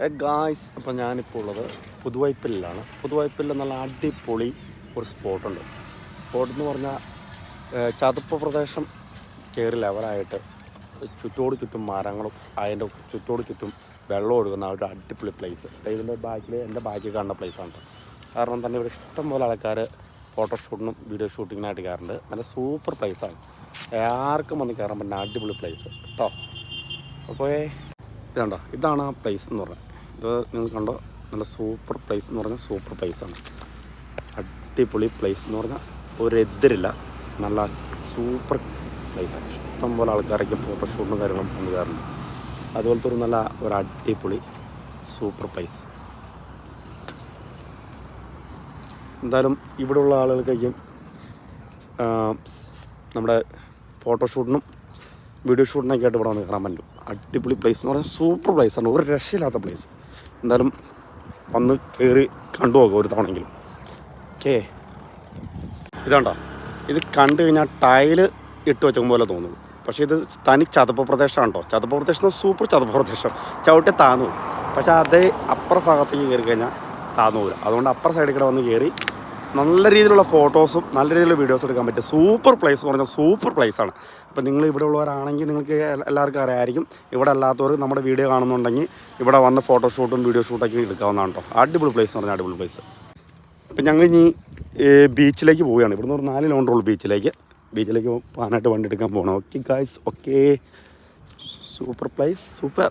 Guys, അപ്പോൾ ഞാനിപ്പോൾ ഉള്ളത് പുതുവൈപ്പിലാണ്. പുതുവൈപ്പിൽ നല്ല അടിപൊളി ഒരു സ്പോട്ടുണ്ട്. സ്പോട്ടെന്ന് പറഞ്ഞാൽ ചതുപ്പ് പ്രദേശം കയറി ലെവലായിട്ട് ചുറ്റോട് ചുറ്റും മരങ്ങളും അതിൻ്റെ ചുറ്റോട് ചുറ്റും വെള്ളം ഒഴുകുന്ന ഒരു അടിപൊളി പ്ലേസ്. ഇതിൻ്റെ ബാക്കിൽ എൻ്റെ ബാക്കിൽ കാണുന്ന പ്ലേസാണ്. കാരണം തന്നെ ഇവിടെ ഇഷ്ടംപോലെ ആൾക്കാർ ഫോട്ടോഷൂട്ടിനും വീഡിയോ ഷൂട്ടിങ്ങിനായിട്ട് കയറുന്നുണ്ട്. നല്ല സൂപ്പർ പ്ലേസാണ്. ആർക്കും വന്ന് കയറാൻ പറ്റുന്ന അടിപൊളി പ്ലേസ് കേട്ടോ. അപ്പോൾ ഇതുണ്ടോ, ഇതാണ് ആ പ്ലേസ് എന്ന് പറഞ്ഞാൽ. ഇത് നിങ്ങൾ കണ്ടോ, നല്ല സൂപ്പർ പ്ലേസ് എന്ന് പറഞ്ഞാൽ സൂപ്പർ പ്ലേസാണ്. അടിപൊളി പ്ലേസ് എന്ന് പറഞ്ഞാൽ ഒരു എതിരില്ല. നല്ല സൂപ്പർ പ്ലേസ്. ഇഷ്ടംപോലെ ആൾക്കാരൊക്കെ ഫോട്ടോഷൂട്ടിനും കാര്യങ്ങളും വന്ന് കയറുന്നുണ്ട്. അതുപോലത്തെ ഒരു നല്ല ഒരു അടിപൊളി സൂപ്പർ പ്ലേസ്. എന്തായാലും ഇവിടെയുള്ള ആളുകൾക്കൊക്കെ നമ്മുടെ ഫോട്ടോഷൂട്ടിനും വീഡിയോ ഷൂട്ടിനൊക്കെ ആയിട്ട് ഇവിടെ വന്ന് കാണാൻ പറ്റും. അടിപൊളി പ്ലേസ് എന്ന് പറഞ്ഞാൽ സൂപ്പർ പ്ലേസാണ്, ഒരു രക്ഷയില്ലാത്ത പ്ലേസ്. എന്തായാലും വന്ന് കയറി കണ്ടുപോകുക ഒരു തവണയെങ്കിലും. ഓക്കേ, ഇതാണ്ടോ, ഇത് കണ്ടു കഴിഞ്ഞാൽ ടൈല് ഇട്ട് വെച്ച പോലെ തോന്നുന്നു. പക്ഷേ ഇത് തനി ചതുപ്പ് പ്രദേശമാണ് കേട്ടോ. ചതുപ്പ് പ്രദേശം സൂപ്പർ ചതുപ്പ് പ്രദേശം. ചവിട്ടി താന്നു പോകും. പക്ഷേ അതേ അപ്പുറ ഭാഗത്തേക്ക് കയറി കഴിഞ്ഞാൽ താന്നു പോകില്ല. അതുകൊണ്ട് അപ്പുറ സൈഡിൽ കൂടെ വന്ന് കയറി നല്ല രീതിയിലുള്ള ഫോട്ടോസും നല്ല രീതിയിലുള്ള വീഡിയോസും എടുക്കാൻ പറ്റും. സൂപ്പർ പ്ലേസ് എന്ന് പറഞ്ഞാൽ സൂപ്പർ പ്ലേസാണ്. അപ്പോൾ നിങ്ങൾ ഇവിടെ ഉള്ളവരാണെങ്കിൽ നിങ്ങൾക്ക് എല്ലാവർക്കും അറിയാമായിരിക്കും. ഇവിടെ അല്ലാത്തവർ നമ്മുടെ വീഡിയോ കാണുന്നുണ്ടെങ്കിൽ ഇവിടെ വന്ന് ഫോട്ടോഷൂട്ടും വീഡിയോ ഷൂട്ടൊക്കെ എടുക്കാവുന്നതാണ് കേട്ടോ. അടിപൊളി പ്ലേസ് എന്ന് പറഞ്ഞാൽ അടിപൊളി പ്ലേസ്. അപ്പം ഞങ്ങൾ ഇനി ബീച്ചിലേക്ക് പോവുകയാണ്. ഇവിടുന്ന് ഒരു 4 കിലോമീറ്റർ ഉള്ളൂ ബീച്ചിലേക്ക് പോകാനായിട്ട് വണ്ടി എടുക്കാൻ പോകണം. Okay guys, okay, super place, super.